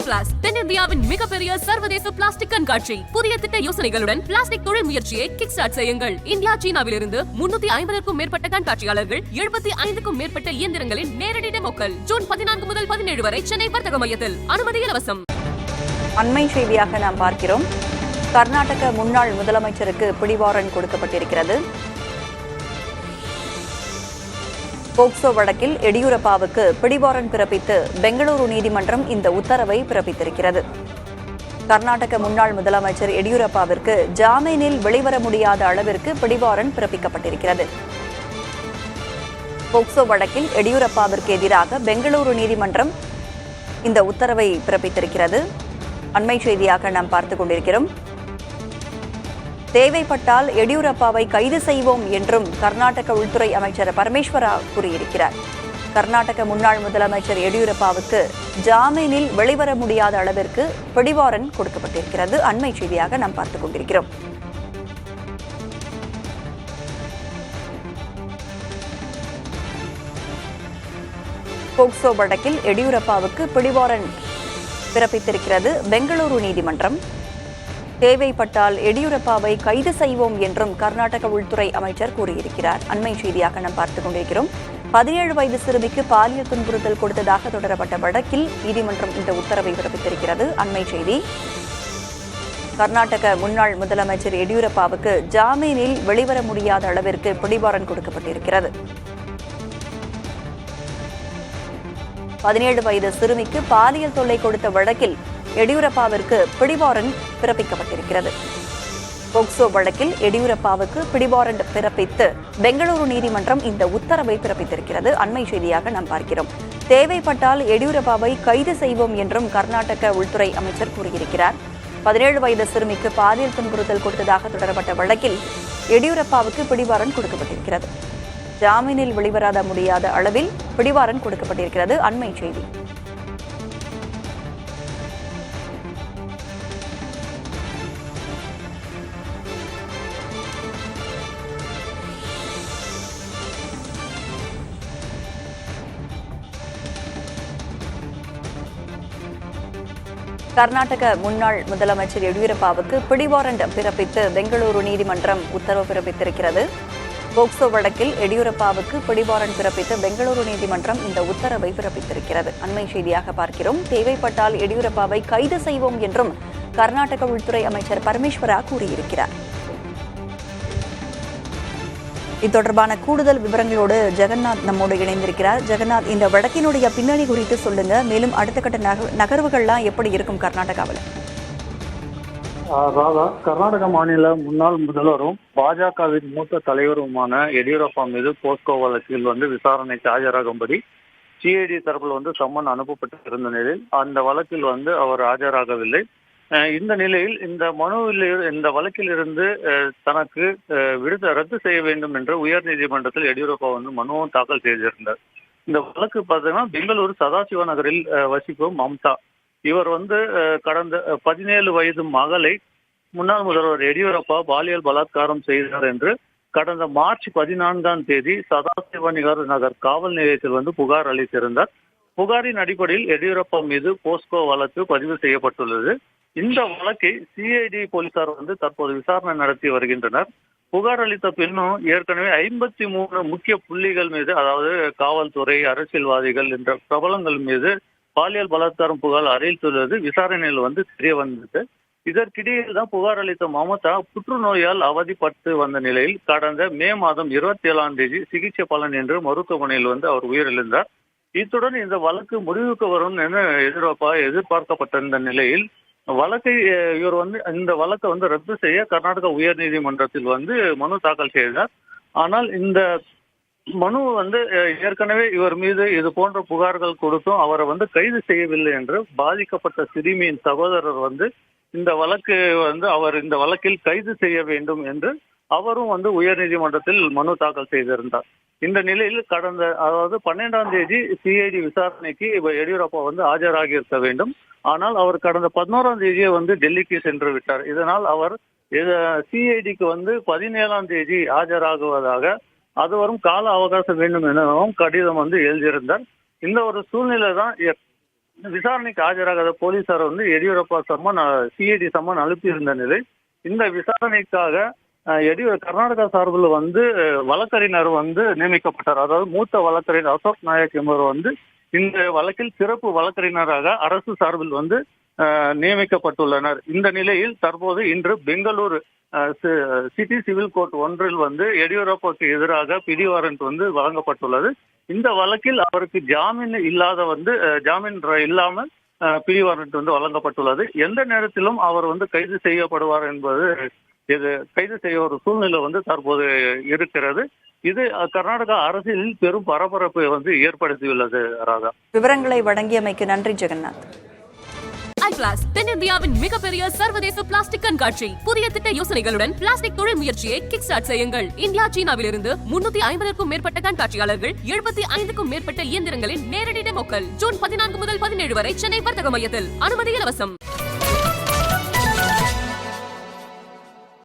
பிளாஸ் தென்னிந்தியாவின் மிகப்பெரிய சர்வதேச பிளாஸ்டிக் கண்காட்சி. புதிய திட்ட யோசனைகளுடன் பிளாஸ்டிக் தொழில் முயற்சியை கிக் ஸ்டார்ட் செய்யுங்கள். இந்தியா சீனாவிலிருந்து 350க்கும் மேற்பட்ட கண்காட்சியாளர்கள், 75க்கும் மேற்பட்ட இயந்திரங்களின் நேரடி டெமோக்கள். ஜூன் 14 முதல் 17 வரை சென்னை வர்த்தக மையத்தில். அனுமதி இலவசம். அண்மை செய்தியாக நாம் பார்க்கிறோம். கர்நாடக முன்னாள் முதலமைச்சருக்கு பிடிவாரண்ட் கொடுக்கப்பட்டிருக்கிறது. போக்சோ வழக்கில் எடியூரப்பாவுக்கு பிடிவாரண்ட் பிறப்பித்து பெங்களூரு நீதிமன்றம் இந்த உத்தரவை பிறப்பித்திருக்கிறது. கர்நாடக முன்னாள் முதலமைச்சர் எடியூரப்பாவிற்கு ஜாமீனில் வெளிவர முடியாத அளவிற்கு பிடிவாரண்ட் பிறப்பிக்கப்பட்டிருக்கிறது. போக்சோ வழக்கில் எடியூரப்பாவிற்கு எதிராக பெங்களூரு நீதிமன்றம் இந்த உத்தரவை பிறப்பித்திருக்கிறது. அண்மை செய்தியாக நாம் பார்த்துக் கொண்டிருக்கிறோம். தேவைப்பட்டால் எடியூரப்பாவை கைது செய்வோம் என்றும் கர்நாடக உள்துறை அமைச்சர் பரமேஸ்வரா கூறியிருக்கிறார். கர்நாடக முன்னாள் முதலமைச்சர் எடியூரப்பாவுக்கு ஜாமீனில் வெளிவர முடியாத அளவிற்கு பிடிவாரண்ட் கொடுக்கப்பட்டிருக்கிறது. அண்மை செய்தியாக நாம் பார்த்துக் கொண்டிருக்கிறோம். போக்சோ வழக்கில் எடியூரப்பாவுக்கு பிடிவாரண்ட் பிறப்பித்திருக்கிறது பெங்களூரு நீதிமன்றம். தேவைப்பட்டால் எடியூரப்பாவை கைது செய்வோம் என்றும் கர்நாடக உள்துறை அமைச்சர் கூறியிருக்கிறார். அண்மை செய்தியாக நாம் பார்த்துக் கொண்டிருக்கிறோம். 17 வயது சிறுமிக்கு பாலியல் துன்புறுத்தல் கொடுத்ததாக தொடரப்பட்ட வழக்கில் நீதிமன்றம் இந்த உத்தரவை பிறப்பித்திருக்கிறது. அண்மை செய்தி. கர்நாடக முன்னாள் முதலமைச்சர் எடியூரப்பாவுக்கு ஜாமீனில் வெளிவர முடியாத அளவிற்கு பிடிவாரண்ட் கொடுக்கப்பட்டிருக்கிறது. 17 வயது சிறுமிக்கு பாலியல் தொல்லை கொடுத்த வழக்கில் எடியூரப்பாவிற்கு பிடிவாரண்ட் பிறப்பிக்கப்பட்டிருக்கிறது. போக்சோ வழக்கில் எடியூரப்பாவுக்கு பிடிவாரண்ட் பிறப்பித்து பெங்களூரு நீதிமன்றம் இந்த உத்தரவை பிறப்பித்திருக்கிறது. அண்மை செய்தியாக நாம் பார்க்கிறோம். தேவைப்பட்டால் எடியூரப்பாவை கைது செய்வோம் என்றும் கர்நாடக உள்துறை அமைச்சர் கூறியிருக்கிறார். 17 வயது சிறுமிக்கு பாலியல் துன்புறுத்தல் கொடுத்ததாக தொடரப்பட்ட வழக்கில் எடியூரப்பாவுக்கு பிடிவாரண்ட் கொடுக்கப்பட்டிருக்கிறது. ஜாமீனில் வெளிவராத முடியாத அளவில் பிடிவாரண்ட் கொடுக்கப்பட்டிருக்கிறது. அண்மை செய்தி. கர்நாடக முன்னாள் முதலமைச்சர் எடியூரப்பாவுக்கு பிடிவாரண்ட் பிறப்பித்து பெங்களூரு நீதிமன்றம் உத்தரவு பிறப்பித்திருக்கிறது. போக்சோ வழக்கில் எடியூரப்பாவுக்கு பிடிவாரண்ட் பிறப்பித்து பெங்களூரு நீதிமன்றம் இந்த உத்தரவை பிறப்பித்திருக்கிறது. அண்மை செய்தியாக பார்க்கிறோம். தேவைப்பட்டால் எடியூரப்பாவை கைது செய்வோம் என்றும் கர்நாடக உள்துறை அமைச்சர் பரமேஸ்வரா கூறியிருக்கிறார். இது தொடர்பான கூடுதல் விவரங்களோடு ஜெகநாத் நம்மோடு இணைந்திருக்கிறார். ஜெகநாத், இந்த வழக்கினுடைய பின்னணி குறித்து சொல்லுங்க. மேலும் அடுத்த கட்ட நகர்வுகள்லாம் எப்படி இருக்கும் கர்நாடகாவில்? ராதா, கர்நாடக மாநில முன்னாள் முதல்வரும் பாஜகவின் மூத்த தலைவருமான எடியூரப்பா மீது போஸ்கோ வழக்கில் விசாரணைக்கு ஆஜராகும்படி சிஐடி தரப்பில் சம்மன் அனுப்பப்பட்டு இருந்த நிலையில் அந்த வழக்கில் அவர் ஆஜராகவில்லை. இந்த நிலையில் இந்த வழக்கில் இருந்து தனக்கு ரத்து செய்ய வேண்டும் என்று உயர் நீதிமன்றத்தில் எடியூரப்பா மனுவும் தாக்கல் செய்திருந்தார். இந்த வழக்கு பார்த்தீங்கன்னா பெங்களூரு சதாசிவ நகரில் வசிக்கும் மம்தா இவர் கடந்த 17 வயது மகளை முன்னாள் முதல்வர் எடியூரப்பா பாலியல் பலாத்காரம் செய்தார் என்று கடந்த மார்ச் 14ஆம் தேதி சதாசிவ நகர் காவல் நிலையத்தில் புகார் அளித்திருந்தார். புகாரின் அடிப்படையில் எடியூரப்பா மீது போஸ்கோ வழக்கு பதிவு செய்யப்பட்டுள்ளது. இந்த வழக்கை சிஐடி போலீசார் தற்போது விசாரணை நடத்தி வருகின்றனர். புகார் அளித்த பின்னும் ஏற்கனவே 53 முக்கிய புள்ளிகள் மீது, அதாவது காவல்துறை, அரசியல்வாதிகள் என்ற பிரபலங்கள் மீது பாலியல் பலாத்காரம் புகார் அளித்துள்ளது விசாரணையில் தெரிய வந்தது. இதற்கிடையில் தான் புகார் அளித்த மமதா புற்றுநோயால் அவதிப்பட்டு வந்த நிலையில் கடந்த மே மாதம் 27ஆம் தேதி சிகிச்சை பலன் என்று மருத்துவமனையில் அவர் உயிரிழந்தார். இத்துடன் இந்த வழக்கு முடிவுக்கு வரும் என எதிர்பார்க்கப்பட்டிருந்த நிலையில் இவர் இந்த வழக்கை ரத்து செய்ய கர்நாடக உயர் நீதிமன்றத்தில் மனு தாக்கல் செய்தார். ஆனால் இந்த மனு ஏற்கனவே இவர் மீது இது போன்ற புகார்கள் கொடுத்தும் அவரை கைது செய்யவில்லை என்று பாதிக்கப்பட்ட சிறுமியின் சகோதரர் இந்த வழக்கு அவர் இந்த வழக்கில் கைது செய்ய வேண்டும் என்று அவரும் உயர் நீதிமன்றத்தில் மனு தாக்கல் செய்திருந்தார். இந்த நிலையில் கடந்த 12ஆம் தேதி சிஐடி விசாரணைக்கு எடியூரப்பா ஆஜராகி இருக்க வேண்டும். ஆனால் அவர் கடந்த 11ஆம் தேதியே டெல்லிக்கு சென்று விட்டார். இதனால் அவர் சிஐடிக்கு 17ஆம் தேதி ஆஜராகுவதாக அதுவரும் கால அவகாசம் வேண்டும் எனவும் கடிதம் எழுதியிருந்தார். இந்த ஒரு சூழ்நிலை தான் விசாரணைக்கு ஆஜராகாத போலீசார் வந்து எடியூரப்பா சம்மன் சிஐடி சம்மன் அனுப்பியிருந்த நிலை இந்த விசாரணைக்காக கர்நாடகா சார்பில் வந்து வழக்கறிஞர் வந்து நியமிக்கப்பட்டார். அதாவது மூத்த வழக்கறிஞர் அசோக் நாயக் என்பவர் வந்து இந்த வழக்கில் சிறப்பு வழக்கறிஞராக அரசு சார்பில் வந்து நியமிக்கப்பட்டுள்ளனர். இந்த நிலையில் தற்போது இன்று பெங்களூரு சிட்டி சிவில் கோர்ட் ஒன்றில் வந்து எடியூரப்பாவுக்கு எதிராக பிடி வாரண்ட் வந்து வழங்கப்பட்டுள்ளது. இந்த வழக்கில் அவருக்கு ஜாமீன் இல்லாமல் பிடி வாரண்ட் வந்து வழங்கப்பட்டுள்ளது. எந்த நேரத்திலும் அவர் வந்து கைது செய்யப்படுவார் என்பது கைது செய்ய ஒரு சூழ்நிலை வந்து தற்போது இருக்கிறது. இது கர்நாடகா அரசியலில் பெரும் பரபரப்பை வந்து ஏற்படுத்தியுள்ளது. ராதா, விவரங்களை வழங்கியமைக்கு நன்றி ஜெகநாத். ஐபிளாஸ் தென்னிந்தியாவின் மிகப்பெரிய சர்வதேச பிளாஸ்டிக் கண்காட்சி. புதிய திட்ட யோசனைகளுடன் பிளாஸ்டிக் தொழில் முயற்சியை கிக் ஸ்டார்ட் செய்யுங்கள். இந்தியா சீனாவிலிருந்து 350க்கும் மேற்பட்ட கண்காட்சியாளர்கள், 75க்கும் மேற்பட்ட இயந்திரங்களின் நேரடி டெமோக்கள். ஜூன் 14 முதல் 17 வரை சென்னை வர்த்தக மையத்தில். அனுமதி இலவசம்.